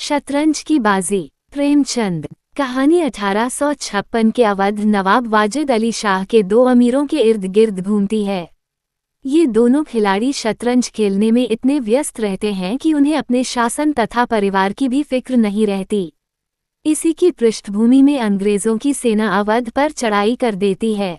शतरंज की बाजी। प्रेमचंद। कहानी 1856 के अवध नवाब वाजिद अली शाह के दो अमीरों के इर्द गिर्द घूमती है। ये दोनों खिलाड़ी शतरंज खेलने में इतने व्यस्त रहते हैं कि उन्हें अपने शासन तथा परिवार की भी फिक्र नहीं रहती। इसी की पृष्ठभूमि में अंग्रेजों की सेना अवध पर चढ़ाई कर देती है।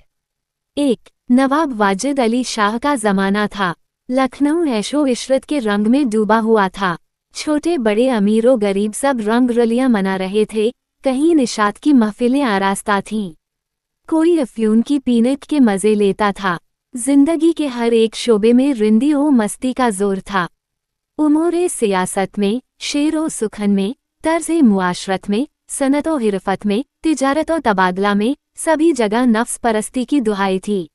एक नवाब वाजिद अली शाह का जमाना था। लखनऊ ऐशो इशरत के रंग में डूबा हुआ था। छोटे बड़े अमीरों गरीब सब रंग रलियां मना रहे थे। कहीं निशात की महफिलें आरास्ता थीं। कोई अफ्यून की पीनट के मजे लेता था। जिंदगी के हर एक शोबे में रिंदी ओ मस्ती का जोर था। उमूरे सियासत में, शेर ओ सुखन में, तर्ज़े मुआशरत में, सनत ओ हिरफत में, तिजारत और तबादला में, सभी जगह नफ्स परस्ती की दुहाई थी।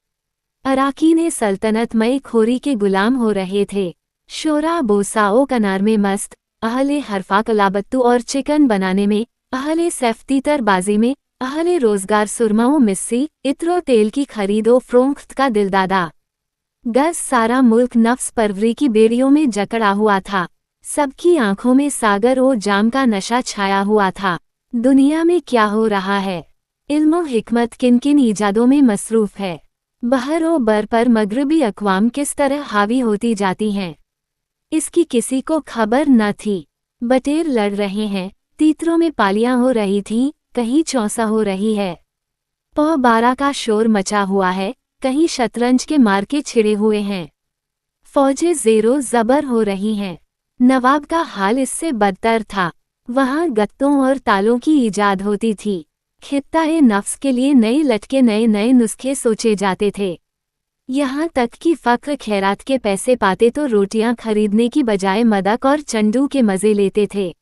अराकीन सल्तनत मई खोरी के गुलाम हो रहे थे। शोरा बोसाओ कनार में मस्त, अहले हरफा कलाबत्तू और चिकन बनाने में, अहले सैफ्तीतर बाजी में, अहले रोजगार सुरमाओ मिस्सी इत्रो तेल की खरीदो फ्रोख्त का दिलदादा। गज सारा मुल्क नफ्स परवरी की बेड़ियों में जकड़ा हुआ था। सबकी आंखों में सागर और जाम का नशा छाया हुआ था। दुनिया में क्या हो रहा है? इल्म और हिकमत किन किन ईजादों में मसरूफ है? बहर और बर पर मगरबी अक़वाम किस तरह हावी होती जाती हैं, इसकी किसी को खबर न थी। बटेर लड़ रहे हैं, तीतरों में पालियां हो रही थीं, कहीं चौसा हो रही है। पौ बारा का शोर मचा हुआ है, कहीं शतरंज के मार्के छिड़े हुए हैं। फौजें ज़ेरो ज़बर हो रही हैं। नवाब का हाल इससे बदतर था। वहाँ गत्तों और तालों की ईजाद होती थी। खित्ता-ए नफ्स के लिए नए लटके नए नए नुस्खे सोचे जाते थे। यहाँ तक कि फ़क्र खैरात के पैसे पाते तो रोटियां खरीदने की बजाय मदक और चंडू के मज़े लेते थे।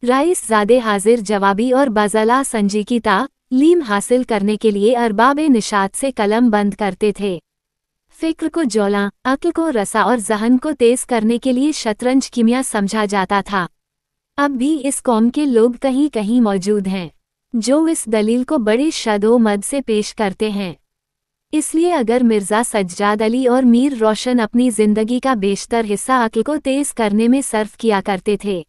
राइस ज़ादे हाजिर जवाबी और बज़ला संजी की तालीम हासिल करने के लिए अरबाब-ए निशात से कलम बंद करते थे। फ़िक्र को जौलां, अक्ल को रसा और ज़हन को तेज़ करने के लिए शतरंज कीमिया समझा जाता था। अब भी इस कौम के लोग कहीं कहीं मौजूद हैं, जो इस दलील को बड़े शदो-मद से पेश करते हैं। इसलिए अगर मिर्ज़ा सज्जाद अली और मीर रोशन अपनी ज़िंदगी का बेशतर हिस्सा अक्ल को तेज़ करने में सर्फ किया करते थे,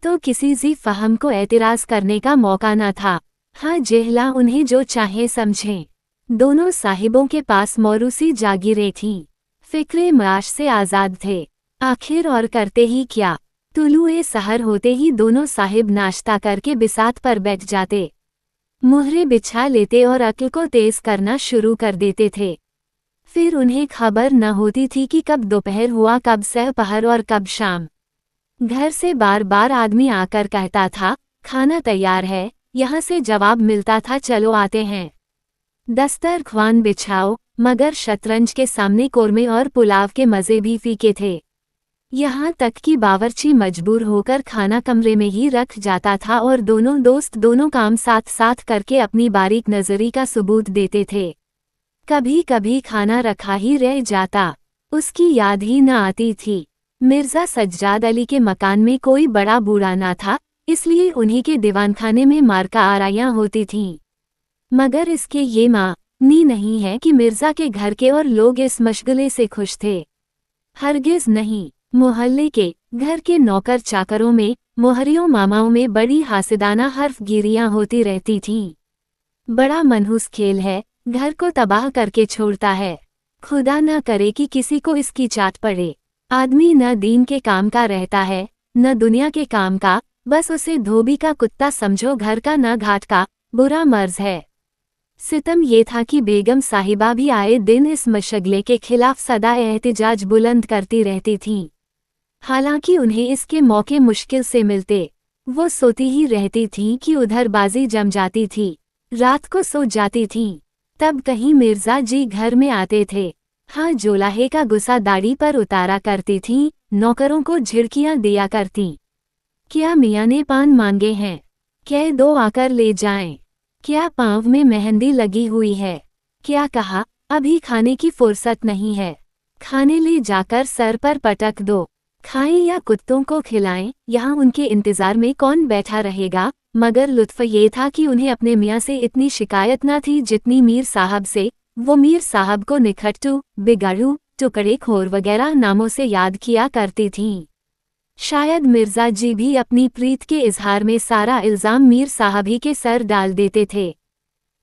तो किसी ज़ी फ़हम को एतराज़ करने का मौका न था। हाँ, जेहला उन्हें जो चाहे समझें। दोनों साहिबों के पास मौरूसी जागीरें थीं। फ़िक्रे माश से आज़ाद थे। आखिर और करते ही क्या? तुलुए सहर होते ही दोनों साहिब नाश्ता करके बिसात पर बैठ जाते, मुहरे बिछा लेते और अक्ल को तेज़ करना शुरू कर देते थे। फिर उन्हें खबर न होती थी कि कब दोपहर हुआ, कब सहपहर और कब शाम। घर से बार बार आदमी आकर कहता था, खाना तैयार है। यहाँ से जवाब मिलता था, चलो आते हैं। दस्तरख्वान बिछाओ, मगर शतरंज के सामने कोरमे और पुलाव के मज़े भी फीके थे। यहाँ तक कि बावर्ची मजबूर होकर खाना कमरे में ही रख जाता था और दोनों दोस्त दोनों काम साथ साथ करके अपनी बारीक नज़री का सबूत देते थे। कभी कभी खाना रखा ही रह जाता, उसकी याद ही न आती थी। मिर्ज़ा सज्जाद अली के मकान में कोई बड़ा बूढ़ा ना था, इसलिए उन्हीं के दीवानखाने में मार्का आराइयाँ होती थीं। मगर इसके ये मानी नहीं है कि मिर्ज़ा के घर के और लोग इस मशगले से खुश थे। हरगिज़ नहीं। मोहल्ले के, घर के नौकर चाकरों में, मोहरियों मामाओं में बड़ी हासिदाना हर्फगिरियाँ होती रहती थीं। बड़ा मनहूस खेल है, घर को तबाह करके छोड़ता है। खुदा न करे कि किसी को इसकी चाट पड़े। आदमी न दीन के काम का रहता है, न दुनिया के काम का, बस उसे धोबी का कुत्ता समझो, घर का न घाट का, बुरा मर्ज है। सितम ये था कि बेगम साहिबा भी आए दिन इस मशगले के खिलाफ सदा एहतिजाज बुलंद करती रहती थीं। हालांकि उन्हें इसके मौके मुश्किल से मिलते। वो सोती ही रहती थीं कि उधर बाजी जम जाती थी, रात को सो जाती थीं। तब कहीं मिर्ज़ा जी घर में आते थे। हाँ, जोलाहे का गुस्सा दाढ़ी पर उतारा करती थीं, नौकरों को झिड़कियाँ दिया करतीं। क्या मियाँ ने पान मांगे हैं? कह दो आकर ले जाएं। क्या पाँव में मेहंदी लगी हुई है? क्या कहा, अभी खाने की फुर्सत नहीं है। खाने ले जाकर सर पर पटक दो। खाएं या कुत्तों को खिलाएं, यहाँ उनके इंतज़ार में कौन बैठा रहेगा। मगर लुत्फ़ ये था कि उन्हें अपने मियाँ से इतनी शिकायत न थी जितनी मीर साहब से। वो मीर साहब को निखट्टू, बिगाड़ू, टुकड़ेखोर वगैरह नामों से याद किया करती थीं। शायद मिर्जा जी भी अपनी प्रीत के इजहार में सारा इल्जाम मीर साहब ही के सर डाल देते थे।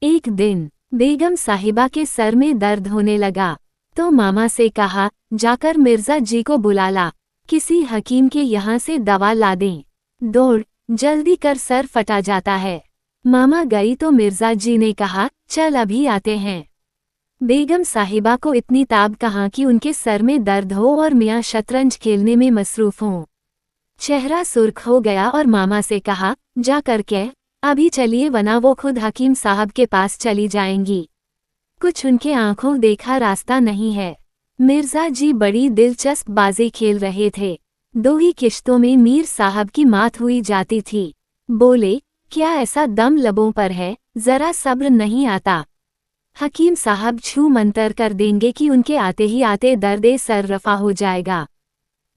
एक दिन बेगम साहिबा के सर में दर्द होने लगा तो मामा से कहा, जाकर मिर्जा जी को बुला ला, किसी हकीम के यहाँ से दवा ला दें। दौड़, जल्दी कर, सर फटा जाता है। मामा गई तो मिर्जा जी ने कहा, चल अभी आते हैं। बेगम साहिबा को इतनी ताब कहाँ कि उनके सर में दर्द हो और मियाँ शतरंज खेलने में मसरूफ हों। चेहरा सुर्ख हो गया और मामा से कहा, जाकर कह अभी चलिए वरना वो खुद हकीम साहब के पास चली जाएंगी। कुछ उनके आंखों देखा रास्ता नहीं है। मिर्जा जी बड़ी दिलचस्प बाजी खेल रहे थे। 2 ही किश्तों में मीर साहब की मात हुई जाती थी। बोले, क्या ऐसा दम लबों पर है, जरा सब्र नहीं आता। हकीम साहब छू मंतर कर देंगे कि उनके आते ही आते दर्दे सर रफा हो जाएगा।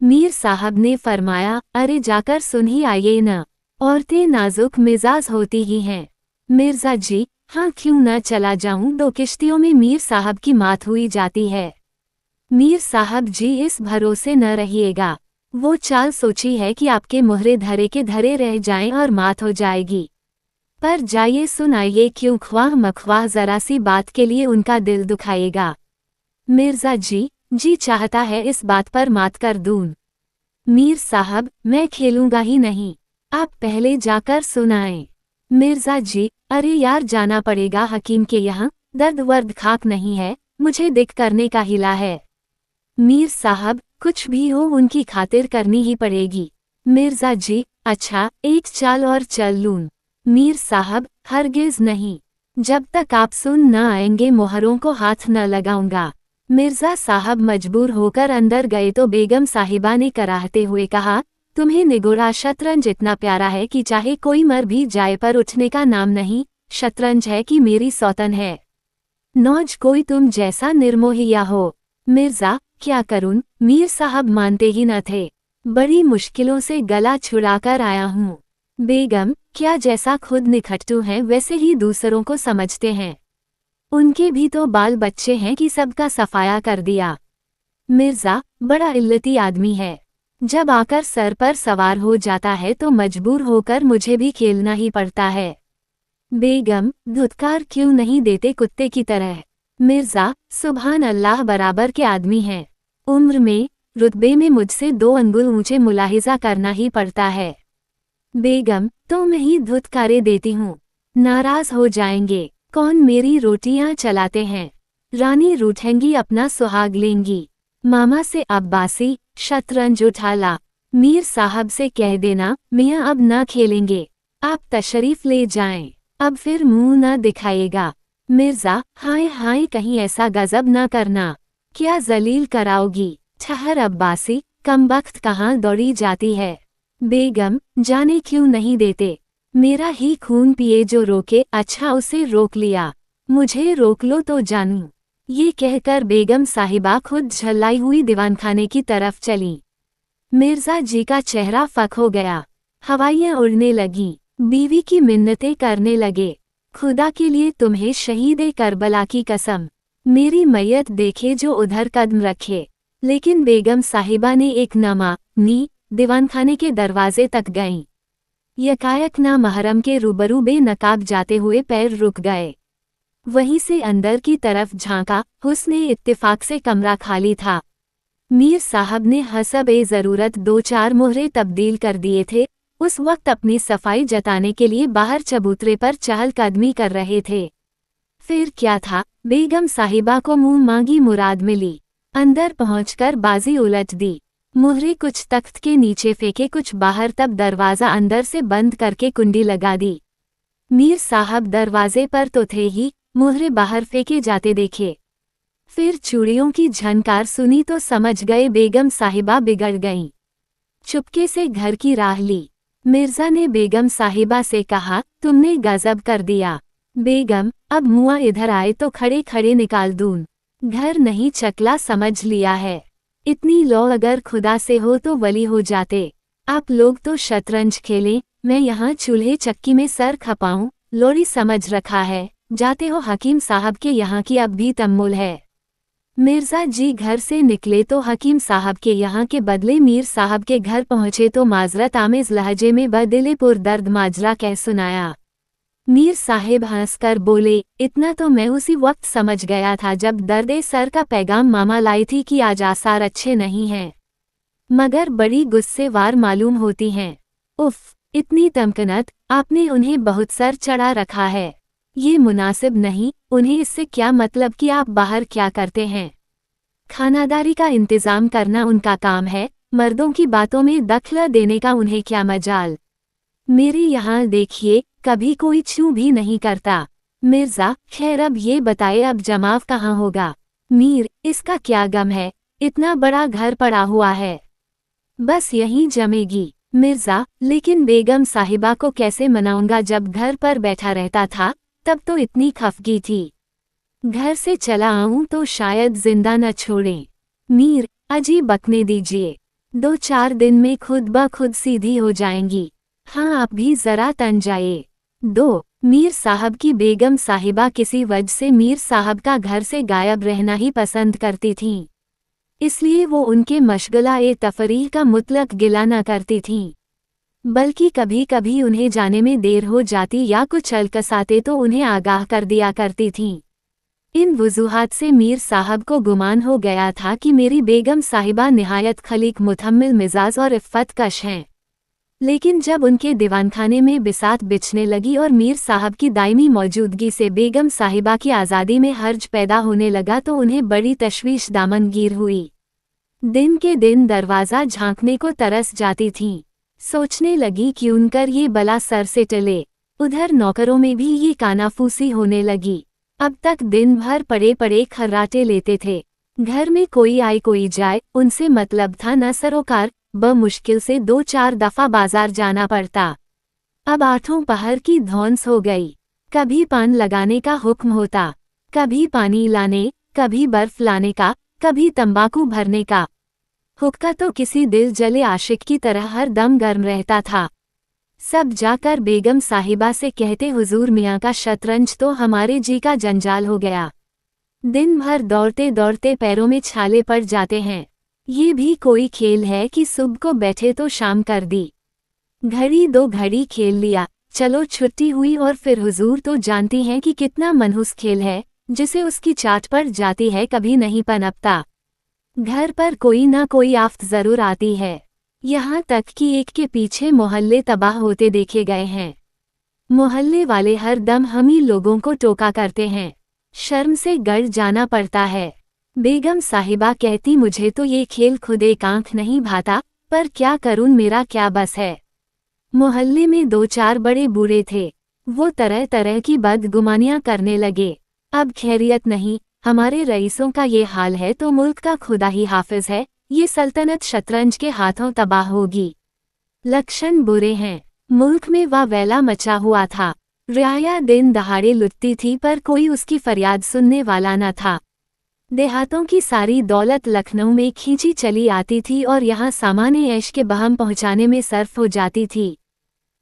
मीर साहब ने फरमाया, अरे जाकर सुन ही आइए न, औरतें नाजुक मिजाज होती ही हैं। मिर्जा जी, हाँ क्यों न चला जाऊं, 2 किश्तियों में मीर साहब की मात हुई जाती है। मीर साहब जी इस भरोसे न रहिएगा, वो चाल सोची है कि आपके मुहरे धरे के धरे रह जाएं और मात हो जाएगी। पर जाइए सुनाइए, क्यों ख्वाह मख्वाह जरा सी बात के लिए उनका दिल दुखाएगा। मिर्जा जी चाहता है इस बात पर मात कर दूं। मीर साहब, मैं खेलूंगा ही नहीं, आप पहले जाकर सुनाएं। मिर्जा जी, अरे यार जाना पड़ेगा हकीम के यहाँ, दर्द वर्द खाक नहीं है, मुझे दिक करने का हिला है। मीर साहब, कुछ भी हो उनकी खातिर करनी ही पड़ेगी। मिर्जा जी, अच्छा एक चाल और चल लूं। मीर साहब, हरगिज नहीं, जब तक आप सुन न आएंगे मोहरों को हाथ न लगाऊंगा। मिर्जा साहब मजबूर होकर अंदर गए तो बेगम साहिबा ने कराहते हुए कहा, तुम्हें निगोरा शतरंज इतना प्यारा है कि चाहे कोई मर भी जाए पर उठने का नाम नहीं। शतरंज है कि मेरी सौतन है, नौज कोई तुम जैसा निर्मोहिया हो। मिर्जा, क्या करूं, मीर साहब मानते ही न थे। बड़ी मुश्किलों से गला छुड़ाकर आया हूँ। बेगम, क्या जैसा खुद निखट्टू हैं वैसे ही दूसरों को समझते हैं। उनके भी तो बाल बच्चे हैं कि सबका सफाया कर दिया। मिर्जा, बड़ा इल्लती आदमी है, जब आकर सर पर सवार हो जाता है तो मजबूर होकर मुझे भी खेलना ही पड़ता है। बेगम, धुतकार क्यों नहीं देते कुत्ते की तरह। मिर्जा, सुभान अल्लाह, बराबर के आदमी हैं। उम्र में, रुतबे में मुझसे 2 अंगुल ऊंचे मुलाहिजा करना ही पड़ता है। बेगम, तो मैं ही धुतकारे देती हूँ, नाराज हो जाएंगे। कौन मेरी रोटियां चलाते हैं, रानी रूठेंगी अपना सुहाग लेंगी। मामा से अब्बासी, शतरंज उठा ला। मीर साहब से कह देना, मियाँ अब न खेलेंगे, आप तशरीफ ले जाएं, अब फिर मुंह न दिखाएगा। मिर्जा, हाय हाय, कहीं ऐसा गजब न करना, क्या जलील कराओगी। ठहर अब्बासी, कमबख्त कहाँ दौड़ी जाती है। बेगम, जाने क्यों नहीं देते, मेरा ही खून पिए जो रोके। अच्छा उसे रोक लिया, मुझे रोक लो तो जानूं। ये कहकर बेगम साहिबा खुद झल्लाई हुई दीवानखाने की तरफ चली। मिर्जा जी का चेहरा फक हो गया, हवाइयाँ उड़ने लगीं, बीवी की मिन्नतें करने लगे, खुदा के लिए तुम्हें शहीद करबला की कसम, मेरी मैयत देखे जो उधर कदम रखे। लेकिन बेगम साहिबा ने एक नमा नी दीवानखाने के दरवाजे तक गईं। यकायक ना महरम के रूबरू बेनकाब जाते हुए पैर रुक गए। वहीं से अंदर की तरफ झांका, हुस्ने इत्तिफाक से कमरा खाली था। मीर साहब ने हसब ए ज़रूरत 2-4 मोहरे तब्दील कर दिए थे। उस वक्त अपनी सफाई जताने के लिए बाहर चबूतरे पर चहलकदमी कर रहे थे। फिर क्या था, बेगम साहिबा को मुंह मांगी मुराद मिली। अंदर पहुंचकर बाजी उलट दी, मुहरे कुछ तख्त के नीचे फेंके, कुछ बाहर, तब दरवाज़ा अंदर से बंद करके कुंडी लगा दी। मीर साहब दरवाजे पर तो थे ही, मुहरे बाहर फेंके जाते देखे। फिर चूड़ियों की झनकार सुनी तो समझ गए बेगम साहिबा बिगड़ गईं। चुपके से घर की राह ली। मिर्जा ने बेगम साहिबा से कहा, तुमने गजब कर दिया। बेगम, अब मुआ इधर आए तो खड़े खड़े निकाल दूं, घर नहीं चकला समझ लिया है। इतनी लौ अगर खुदा से हो तो वली हो जाते। आप लोग तो शतरंज खेलें, मैं यहाँ चूल्हे चक्की में सर खपाऊं, लोरी समझ रखा है। जाते हो हकीम साहब के यहाँ की अब भी तम्मुल है। मिर्ज़ा जी घर से निकले तो हकीम साहब के यहाँ के बदले मीर साहब के घर पहुँचे तो माजरत आमेज़ लहजे में बदिले पुरदर्द माजरा कह सुनाया। मीर साहिब हंसकर बोले, इतना तो मैं उसी वक्त समझ गया था जब दर्दे सर का पैगाम मामा लाई थी कि आज आसार अच्छे नहीं हैं, मगर बड़ी गुस्सेवार मालूम होती हैं। उफ़, इतनी तमकनत, आपने उन्हें बहुत सर चढ़ा रखा है। ये मुनासिब नहीं, उन्हें इससे क्या मतलब कि आप बाहर क्या करते हैं। खानादारी का इंतज़ाम करना उनका काम है, मर्दों की बातों में दखल देने का उन्हें क्या मजाल। मेरे यहाँ देखिए, कभी कोई छू भी नहीं करता। मिर्ज़ा, खैर अब ये बताए अब जमाव कहाँ होगा। मीर, इसका क्या गम है, इतना बड़ा घर पड़ा हुआ है, बस यहीं जमेगी। मिर्ज़ा, लेकिन बेगम साहिबा को कैसे मनाऊंगा, जब घर पर बैठा रहता था तब तो इतनी खफगी थी, घर से चला आऊं तो शायद जिंदा न छोड़ें। मीर, अजी बकने दीजिए, 2-4 दिन में खुद ब खुद सीधी हो जाएंगी। हाँ, आप भी जरा तन जाइए। 2 मीर साहब की बेगम साहिबा किसी वजह से मीर साहब का घर से गायब रहना ही पसंद करती थीं, इसलिए वो उनके मशगला तफरीह का मुतलक गिला न करती थीं, बल्कि कभी कभी उन्हें जाने में देर हो जाती या कुछ अलकसाते तो उन्हें आगाह कर दिया करती थीं। इन वजूहात से मीर साहब को गुमान हो गया था कि मेरी बेगम साहिबा निहायत खलीक मुतहम्मिल मिजाज और इफ़्फ़त कश हैं। लेकिन जब उनके दीवानखाने में बिसात बिछने लगी और मीर साहब की दायमी मौजूदगी से बेगम साहिबा की आज़ादी में हर्ज पैदा होने लगा तो उन्हें बड़ी तशवीश दामनगीर हुई। दिन के दिन दरवाज़ा झांकने को तरस जाती थीं, सोचने लगी कि उनकर ये बला सर से टले। उधर नौकरों में भी ये कानाफूसी होने लगी। अब तक दिन भर पड़े पड़े खर्राटे लेते थे, घर में कोई आए कोई जाए, उनसे मतलब था न सरोकार, मुश्किल से 2-4 दफ़ा बाजार जाना पड़ता। अब 8 पहर की धौंस हो गई, कभी पान लगाने का हुक्म होता, कभी पानी लाने, कभी बर्फ लाने का, कभी तंबाकू भरने का। हुक्का तो किसी दिल जले आशिक की तरह हर दम गर्म रहता था। सब जाकर बेगम साहिबा से कहते, हुजूर मियाँ का शतरंज तो हमारे जी का जंजाल हो गया, दिन भर दौड़ते दौड़ते पैरों में छाले पड़ जाते हैं। ये भी कोई खेल है कि सुबह को बैठे तो शाम कर दी, घड़ी 2 घड़ी खेल लिया, चलो छुट्टी हुई। और फिर हुजूर तो जानती हैं कि कितना मनहूस खेल है, जिसे उसकी चाट पड़ जाती है कभी नहीं पनपता। घर पर कोई ना कोई आफत जरूर आती है, यहाँ तक कि एक के पीछे मोहल्ले तबाह होते देखे गए हैं। मोहल्ले वाले हर दम हम ही लोगों को टोका करते हैं, शर्म से गड़ जाना पड़ता है। बेगम साहिबा कहती, मुझे तो ये खेल खुद एक आंख नहीं भाता, पर क्या करूं, मेरा क्या बस है। मोहल्ले में 2-4 बड़े बूढ़े थे, वो तरह तरह की बदगुमानियां करने लगे। अब खैरियत नहीं, हमारे रईसों का ये हाल है तो मुल्क का खुदा ही हाफिज है, ये सल्तनत शतरंज के हाथों तबाह होगी। लक्षण बुरे हैं, मुल्क में वावैला मचा हुआ था, रियाया दिन दहाड़े लुटती थी पर कोई उसकी फरियाद सुनने वाला न था। देहातों की सारी दौलत लखनऊ में खींची चली आती थी और यहाँ सामान्य ऐश के बहम पहुँचाने में सर्फ हो जाती थी।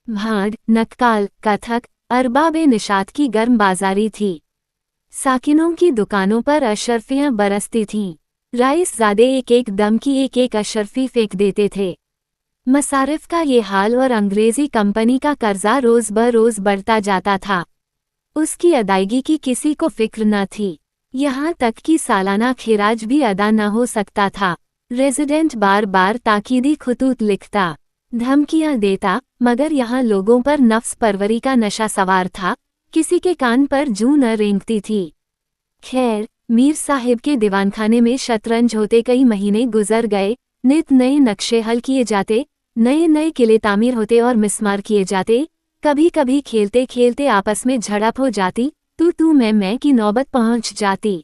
भाड़, नक्काल, कथक, अरबाब निशात की गर्म बाजारी थी। साकिनों की दुकानों पर अशरफियाँ बरसती थीं, राइसज़ादे एक एक दम की एक एक अशरफी फेंक देते थे। मसारिफ का ये हाल और अंग्रेज़ी कंपनी का कर्जा रोज़ ब रोज़ बढ़ता जाता था, उसकी अदायगी की किसी को फिक्र न थी, यहाँ तक कि सालाना खिराज भी अदा न हो सकता था। रेजिडेंट बार बार ताकीदी खुतूत लिखता, धमकियाँ देता, मगर यहाँ लोगों पर नफ्स परवरी का नशा सवार था, किसी के कान पर जूं न रेंगती थी। खैर, मीर साहिब के दीवानखाने में शतरंज होते कई महीने गुजर गए, नित नए नक्शे हल किए जाते, नए नए किले तामीर होते और मिस्मार किए जाते। कभी कभी खेलते खेलते आपस में झड़प हो जाती, तू मैं की नौबत पहुंच जाती,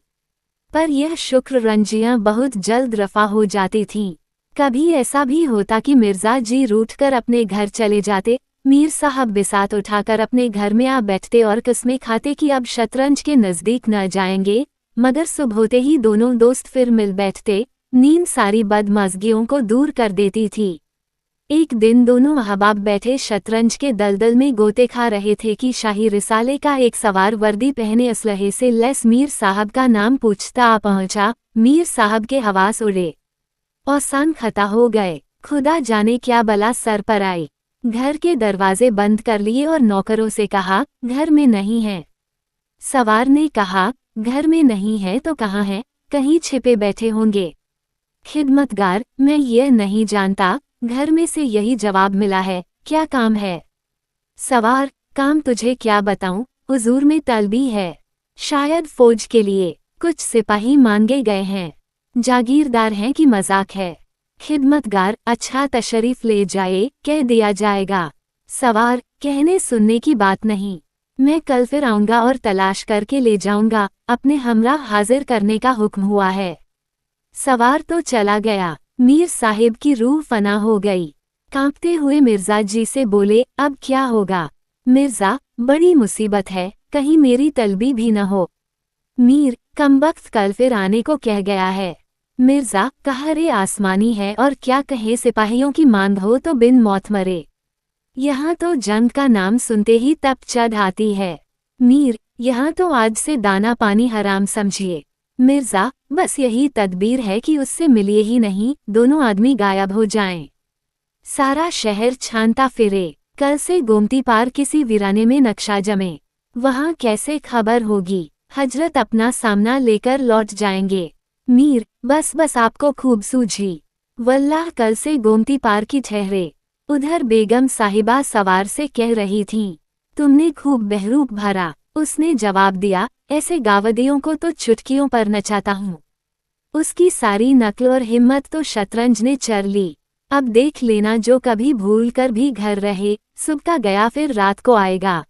पर यह शुक्र रंजियां बहुत जल्द रफा हो जाती थीं। कभी ऐसा भी होता कि मिर्ज़ा जी रूठकर अपने घर चले जाते, मीर साहब बिसात उठाकर अपने घर में आ बैठते और कस्में खाते कि अब शतरंज के नज़दीक न जाएंगे, मगर सुबह होते ही दोनों दोस्त फिर मिल बैठते। नींद सारी बदमज़गियों को दूर कर देती थी। एक दिन दोनों अहबाब बैठे शतरंज के दलदल में गोते खा रहे थे कि शाही रिसाले का एक सवार वर्दी पहने असलहे से लैस मीर साहब का नाम पूछता आ पहुंचा। मीर साहब के हवास उड़े, औसान खता हो गए। खुदा जाने क्या बला सर पर आई। घर के दरवाजे बंद कर लिए और नौकरों से कहा, घर में नहीं है। सवार ने कहा, घर में नहीं है तो कहाँ है? कहीं छिपे बैठे होंगे। खिदमतगार, मैं यह नहीं जानता, घर में से यही जवाब मिला है। क्या काम है? सवार, काम तुझे क्या बताऊं, हुजूर में तलबी है। शायद फौज के लिए कुछ सिपाही मांगे गए हैं। जागीरदार हैं कि मजाक है? खिदमतगार, अच्छा तशरीफ ले जाए, कह दिया जाएगा। सवार, कहने सुनने की बात नहीं, मैं कल फिर आऊंगा और तलाश करके ले जाऊंगा। अपने हमरा हाजिर करने का हुक्म हुआ है। सवार तो चला गया। मीर साहिब की रूह फना हो गई। कांपते हुए मिर्जा जी से बोले, अब क्या होगा? मिर्जा, बड़ी मुसीबत है, कहीं मेरी तलबी भी न हो। मीर, कमबख्त कल फिर आने को कह गया है। मिर्जा, कहरे आसमानी है और क्या कहे, सिपाहियों की मांग हो तो बिन मौत मरे। यहाँ तो जंग का नाम सुनते ही तप चढ़ आती है। मीर, यहाँ तो आज से दाना पानी हराम समझिए। मिर्जा, बस यही तदबीर है कि उससे मिलिए ही नहीं, दोनों आदमी गायब हो जाएं। सारा शहर छानता फिरे, कल से गोमती पार किसी वीराने में नक्शा जमे। वहाँ कैसे खबर होगी? हजरत अपना सामना लेकर लौट जाएंगे। मीर, बस आपको खूब सूझी। वल्लाह कल से गोमती पार की ठहरे। उधर बेगम साहिबा सवार से कह रही थीं, तुमने खूब बहरूप भरा। उसने जवाब दिया, ऐसे गावदियों को तो चुटकियों पर नचाता हूँ। उसकी सारी नक्ल और हिम्मत तो शतरंज ने चर ली। अब देख लेना, जो कभी भूल कर भी घर रहे, सुबह का गया फिर रात को आएगा।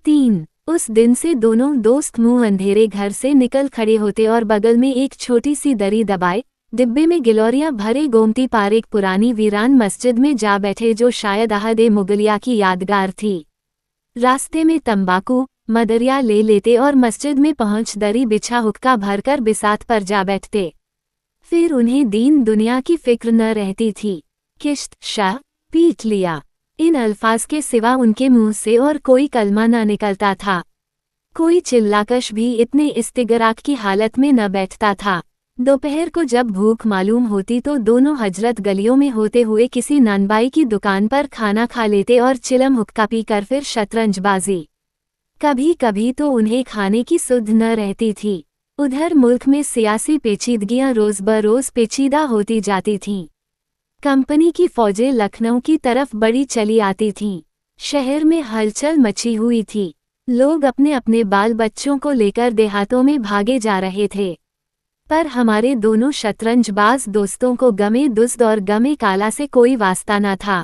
3 उस दिन से दोनों दोस्त मुंह अंधेरे घर से निकल खड़े होते और बगल में एक छोटी सी दरी दबाए डिब्बे में गिलोरियां भरे गोमती पार एक पुरानी वीरान मस्जिद में जा बैठे, जो शायद अहद-ए मुगलिया की यादगार थी। रास्ते में तंबाकू मदरिया ले लेते और मस्जिद में पहुंच दरी बिछा हुक्का भरकर बिसात पर जा बैठते। फिर उन्हें दीन दुनिया की फिक्र न रहती थी। किश्त शाह पीट लिया, इन अल्फाज के सिवा उनके मुंह से और कोई कलमा न निकलता था। कोई चिल्लाकश भी इतने इस्तिगराक की हालत में न बैठता था। दोपहर को जब भूख मालूम होती तो दोनों हजरत गलियों में होते हुए किसी नानबाई की दुकान पर खाना खा लेते और चिलम हुक्का पीकर फिर शतरंजबाजी। कभी कभी तो उन्हें खाने की सुध न रहती थी। उधर मुल्क में सियासी पेचीदगियां रोज बरोज पेचीदा होती जाती थीं। कंपनी की फौजें लखनऊ की तरफ बड़ी चली आती थीं। शहर में हलचल मची हुई थी। लोग अपने अपने बाल बच्चों को लेकर देहातों में भागे जा रहे थे। पर हमारे दोनों शतरंजबाज दोस्तों को गमे दुस्त और गमे काला से कोई वास्ता न था।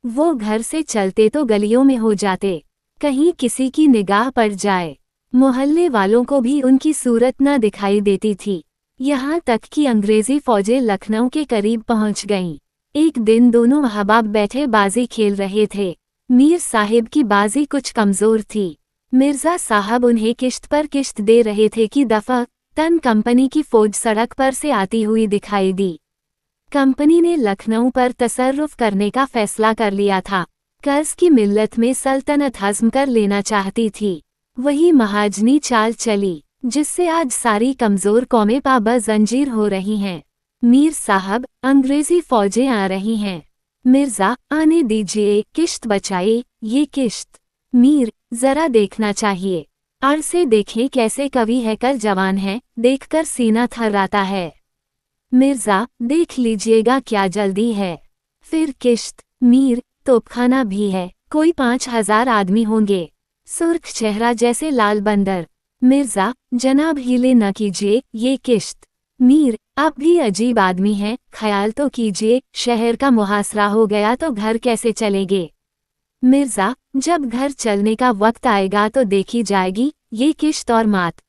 वो घर से चलते तो गलियों में हो जाते, कहीं किसी की निगाह पड़ जाए। मोहल्ले वालों को भी उनकी सूरत न दिखाई देती थी। यहाँ तक कि अंग्रेजी फौजें लखनऊ के करीब पहुँच गईं। एक दिन दोनों अहबाब बैठे बाजी खेल रहे थे। मीर साहिब की बाजी कुछ कमज़ोर थी। मिर्ज़ा साहब उन्हें किश्त पर किश्त दे रहे थे कि दफ़ा तन कंपनी की फौज सड़क पर से आती हुई दिखाई दी। कंपनी ने लखनऊ पर तसर्रुफ करने का फैसला कर लिया था। कर्ज की मिल्लत में सल्तनत हज़्म कर लेना चाहती थी। वही महाजनी चाल चली जिससे आज सारी कमज़ोर कौमें पाबज़ंजीर हो रही हैं। मीर साहब, अंग्रेज़ी फ़ौजें आ रही हैं। मिर्ज़ा, आने दीजिए, किश्त बचाइए, ये किश्त। मीर, ज़रा देखना चाहिए। आड़ से देखें कैसे कवि है, कल जवान है, देखकर सीना थर्राता है। मिर्ज़ा, देख लीजिएगा, क्या जल्दी है। फिर किश्त। मीर, तोपखाना भी है, कोई 5000 आदमी होंगे। सुर्ख चेहरा जैसे लाल बंदर। मिर्ज़ा, जनाब हिले न कीजिए, ये किश्त। मीर, आप भी अजीब आदमी हैं, ख्याल तो कीजिए, शहर का मुहासरा हो गया तो घर कैसे चलेंगे। मिर्ज़ा, जब घर चलने का वक्त आएगा तो देखी जाएगी, ये किश्त और मात।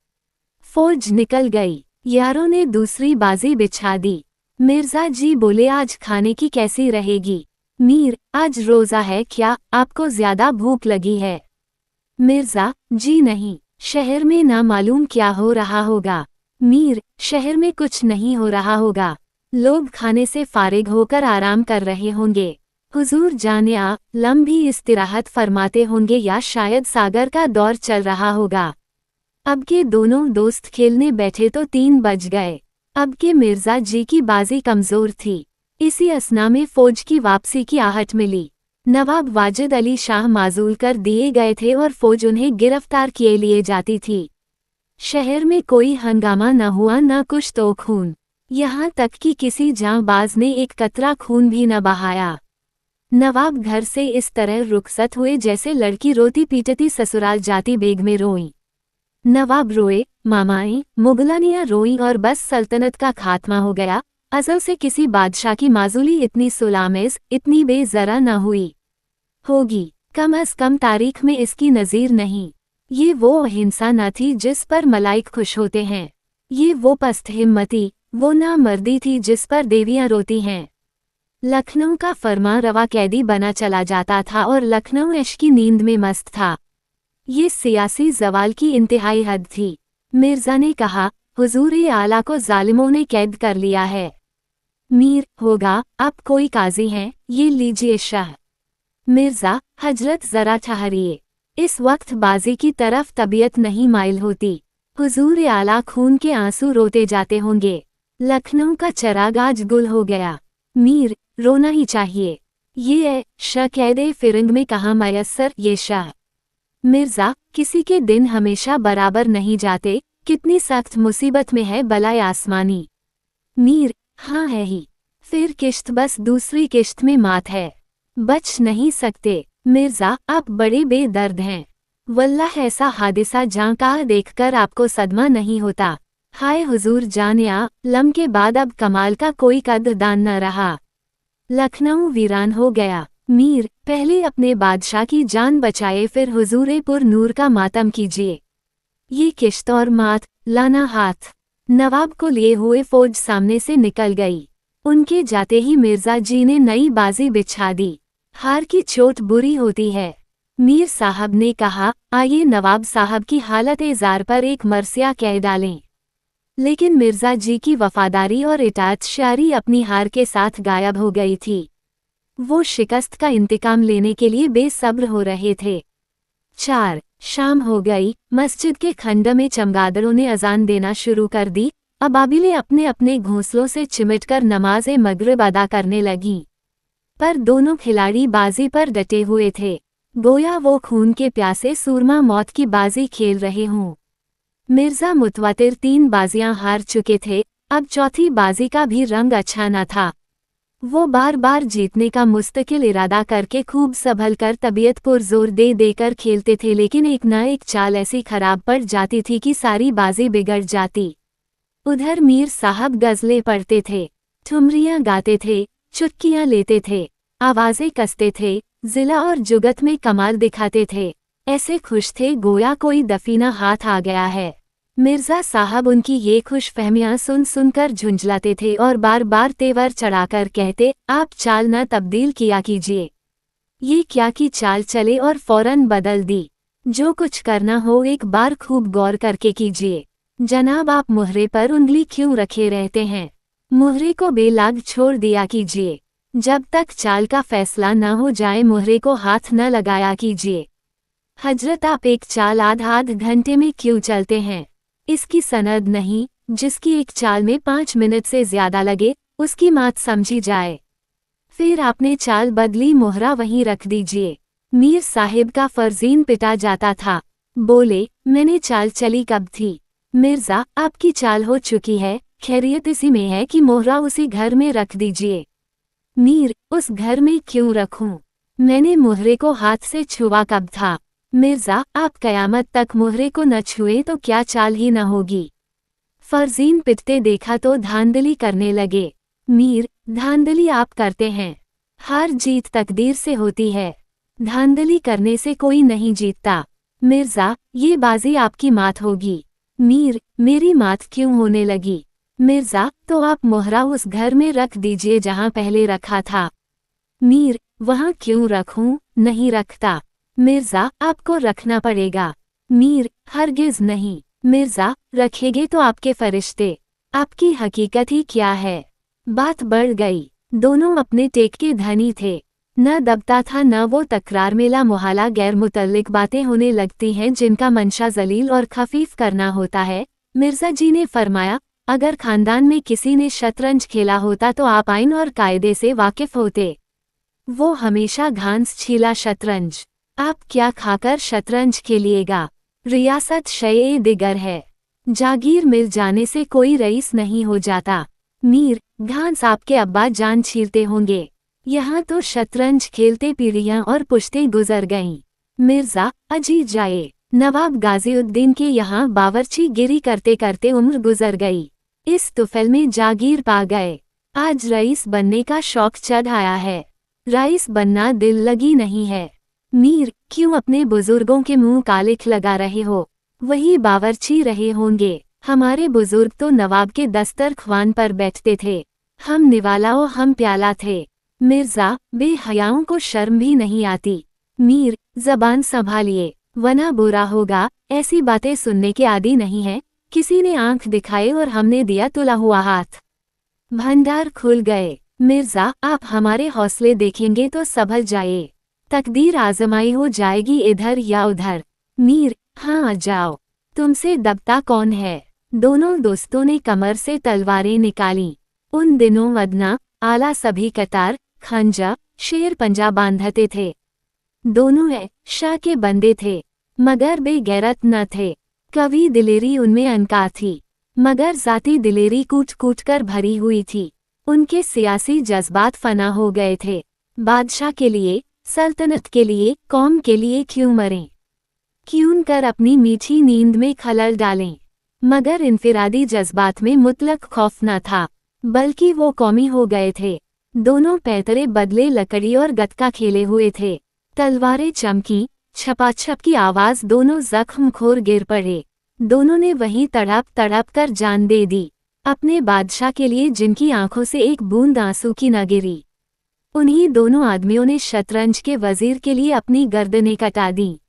फौज निकल गई। यारों ने दूसरी बाजी बिछा दी। मिर्ज़ा जी बोले, आज खाने की कैसी रहेगी। मीर, आज रोज़ा है क्या, आपको ज़्यादा भूख लगी है। मिर्ज़ा, जी नहीं, शहर में ना मालूम क्या हो रहा होगा। मीर, शहर में कुछ नहीं हो रहा होगा, लोग खाने से फारिग होकर आराम कर रहे होंगे। हुजूर जाने आलम भी इस्तिराहत फरमाते होंगे या शायद सागर का दौर चल रहा होगा। अब के दोनों दोस्त खेलने बैठे तो 3 बज गए। अब के मिर्जा जी की बाजी कमजोर थी। इसी असना में फौज की वापसी की आहट मिली। नवाब वाजिद अली शाह माजूल कर दिए गए थे और फौज उन्हें गिरफ्तार किए लिए जाती थी। शहर में कोई हंगामा न हुआ, न कुछ तो खून, यहाँ तक कि किसी जांबाज ने एक कतरा खून भी न बहाया। नवाब घर से इस तरह रुखसत हुए जैसे लड़की रोती पीटती ससुराल जाती बेग में रोई। नवाब रोए, मामाएं मुगलानियां रोईं और बस सल्तनत का खात्मा हो गया। अज़ल से किसी बादशाह की माजूली इतनी सुलामेज़, इतनी बेज़रा न हुई होगी। कम अज़ कम तारीख में इसकी नज़ीर नहीं। ये वो अहिंसा न थी जिस पर मलाइक खुश होते हैं। ये वो पस्त हिम्मती, वो नामर्दी थी जिस पर देवियां रोती हैं। लखनऊ का फरमा रवा कैदी बना चला जाता था और लखनऊ ऐश की नींद में मस्त था। ये सियासी जवाल की इंतहाई हद थी। मिर्जा ने कहा, हुजूर आला को जालिमों ने कैद कर लिया है। मीर होगा, आप कोई काजी हैं, ये लीजिए शाह। मिर्जा, हजरत जरा ठहरिए। इस वक्त बाजी की तरफ तबीयत नहीं माइल होती। हुजूर आला खून के आंसू रोते जाते होंगे। लखनऊ का चराग आज गुल हो गया। मीर, रोना ही चाहिए। ये है शाह कैदे फिरंग में कहाँ मयस्सर ये शाह। मिर्जा, किसी के दिन हमेशा बराबर नहीं जाते, कितनी सख्त मुसीबत में है बलाए आसमानी। मीर, हाँ है ही। फिर किश्त बस दूसरी किश्त में मात है, बच नहीं सकते। मिर्जा, आप बड़े बेदर्द हैं। वल्लाह ऐसा हादिसा जां का देखकर आपको सदमा नहीं होता। हाय हुजूर जानिया, लम के बाद अब कमाल का कोई कद्रदान न रहा। लखनऊ वीरान हो गया। मीर, पहले अपने बादशाह की जान बचाए फिर हुजूरे पुर नूर का मातम कीजिए। ये किश्त और मात, लाना हाथ। नवाब को लिए हुए फौज सामने से निकल गई। उनके जाते ही मिर्जा जी ने नई बाजी बिछा दी। हार की चोट बुरी होती है। मीर साहब ने कहा, आइए नवाब साहब की हालत जार पर एक मरसिया कह डालें। लेकिन मिर्जा जी की वफादारी और इताअतशारी अपनी हार के साथ गायब हो गई थी। वो शिकस्त का इंतकाम लेने के लिए बेसब्र हो रहे थे। 4 शाम हो गई। मस्जिद के खंड में चमगादड़ों ने अजान देना शुरू कर दी। अबाबिलें अपने अपने घोंसलों से चिमटकर नमाज मगरिब अदा करने लगीं। पर दोनों खिलाड़ी बाजी पर डटे हुए थे, गोया वो खून के प्यासे सूरमा मौत की बाजी खेल रहे हों। मिर्जा मुतवातिर 3 बाजियां हार चुके थे, अब चौथी बाजी का भी रंग अच्छा न था। वो बार बार जीतने का मुस्तकिल इरादा करके खूब संभल कर तबीयत पुरजोर दे देकर खेलते थे, लेकिन एक न एक चाल ऐसी खराब पड़ जाती थी कि सारी बाजी बिगड़ जाती। उधर मीर साहब गज़लें पढ़ते थे, ठुमरियां गाते थे, चुटकियां लेते थे, आवाजें कसते थे, जिला और जुगत में कमाल दिखाते थे। ऐसे खुश थे गोया कोई दफीना हाथ आ गया है। मिर्जा साहब उनकी ये खुश फहमियाँ सुन सुनकर झुंझलाते थे और बार बार तेवर चढ़ाकर कहते, आप चाल न तब्दील किया कीजिए। ये क्या की चाल चले और फौरन बदल दी। जो कुछ करना हो एक बार खूब गौर करके कीजिए। जनाब, आप मुहरे पर उंगली क्यों रखे रहते हैं? मुहरे को बेलाग छोड़ दिया कीजिए। जब तक चाल का फैसला न हो जाए मुहरे को हाथ न लगाया कीजिए। हजरत, आप एक चाल आध घंटे में क्यों चलते हैं? इसकी सनद नहीं। जिसकी एक चाल में 5 मिनट से ज्यादा लगे उसकी मात समझी जाए। फिर आपने चाल बदली, मोहरा वहीं रख दीजिए। मीर साहिब का फर्जीन पिटा जाता था। बोले, मैंने चाल चली कब थी? मिर्जा, आपकी चाल हो चुकी है, खैरियत इसी में है कि मोहरा उसी घर में रख दीजिए। मीर, उस घर में क्यों रखूं? मैंने मुहरे को हाथ से छुआ कब था? मिर्जा, आप कयामत तक मुहरे को न छुए तो क्या चाल ही न होगी। फर्जीन पिटते देखा तो धांधली करने लगे। मीर, धांधली आप करते हैं। हार जीत तकदीर से होती है, धांधली करने से कोई नहीं जीतता। मिर्जा, ये बाजी आपकी मात होगी। मीर, मेरी मात क्यों होने लगी? मिर्जा, तो आप मोहरा उस घर में रख दीजिए जहां पहले रखा था। मीर, वहां क्यों रखूं? नहीं रखता। मिर्जा, आपको रखना पड़ेगा। मीर, हरगिज नहीं। मिर्जा, रखेंगे तो आपके फरिश्ते। आपकी हकीकत ही क्या है? बात बढ़ गई। दोनों अपने टेक के धनी थे। न दबता था न वो तकरार, मेला मुहाला गैर मुतल्लिक बातें होने लगती हैं जिनका मंशा जलील और खफीफ करना होता है। मिर्जा जी ने फरमाया, अगर खानदान में किसी ने शतरंज खेला होता तो आप आइन और कायदे से वाकिफ होते। वो हमेशा घास छीला शतरंज। आप क्या खाकर शतरंज खेलिएगा? रियासत शय दिगर है, जागीर मिल जाने से कोई रईस नहीं हो जाता। मीर, घास आपके अब्बा जान छीलते होंगे, यहाँ तो शतरंज खेलते पीढ़ियां और पुश्तें गुजर गईं। मिर्जा, अजी जाए। नवाब गाजिउद्दीन के यहाँ बावर्ची गिरी करते करते उम्र गुजर गई। इस तुफैल में जागीर पा गए। आज रईस बनने का शौक चढ़ आया है। रईस बनना दिल लगी नहीं है। मीर, क्यों अपने बुजुर्गों के मुंह कालिख लगा रहे हो? वही बावर्ची रहे होंगे। हमारे बुजुर्ग तो नवाब के दस्तरख्वान पर बैठते थे। हम निवाला और हम प्याला थे। मिर्जा, बेहयाओं को शर्म भी नहीं आती। मीर, जबान संभालिए वरना बुरा होगा। ऐसी बातें सुनने के आदी नहीं है। किसी ने आंख दिखाए और हमने दिया तुला हुआ हाथ। भंडार खुल गए। मिर्जा, आप हमारे हौसले देखेंगे तो संभल जाए। तकदीर आजमाई हो जाएगी इधर या उधर। मीर, हाँ जाओ। तुमसे दबता कौन है? दोनों दोस्तों ने कमर से तलवारें निकाली। उन दिनों वदना, आला सभी कतार, खंजा, शेर पंजा बांधते थे। दोनों शाह के बंदे थे, मगर बेगैरत न थे। कवि दिलेरी उनमें अनका थी, मगर जाती दिलेरी कूट कूट कर भरी हुई थी। उनके सियासी जज्बात फना हो गए थे। बादशाह के लिए, सल्तनत के लिए, कौम के लिए क्यों मरें? क्यों कर अपनी मीठी नींद में खलल डालें? मगर इनफिरादी जज्बात में मुतलक खौफ न था, बल्कि वो कौमी हो गए थे। दोनों पैतरे बदले लकड़ी और गतका खेले हुए थे। तलवारें चमकी, छपाछप की आवाज, दोनों जख्म खोर गिर पड़े। दोनों ने वहीं तड़प तड़प कर जान दे दी, अपने बादशाह के लिए जिनकी आंखों से एक बूंद आंसू की न गिरी। उन्हीं दोनों आदमियों ने शतरंज के वजीर के लिए अपनी गर्दनें कटा दी।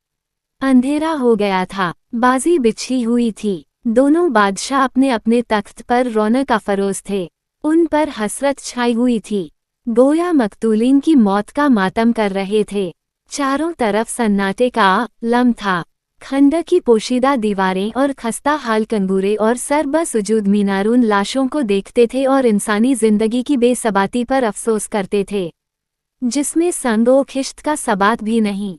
अंधेरा हो गया था, बाजी बिछी हुई थी। दोनों बादशाह अपने अपने तख्त पर रौनक अफरोज थे। उन पर हसरत छाई हुई थी, गोया मकतूलीन की मौत का मातम कर रहे थे। चारों तरफ सन्नाटे का आलम था। खंडक की पोशीदा दीवारें और खस्ता हाल कंगूरे और सरबसुजूद मीनारून लाशों को देखते थे और इंसानी जिंदगी की बेसबाती पर अफसोस करते थे, जिसमें संगो खिश्त का सबात भी नहीं।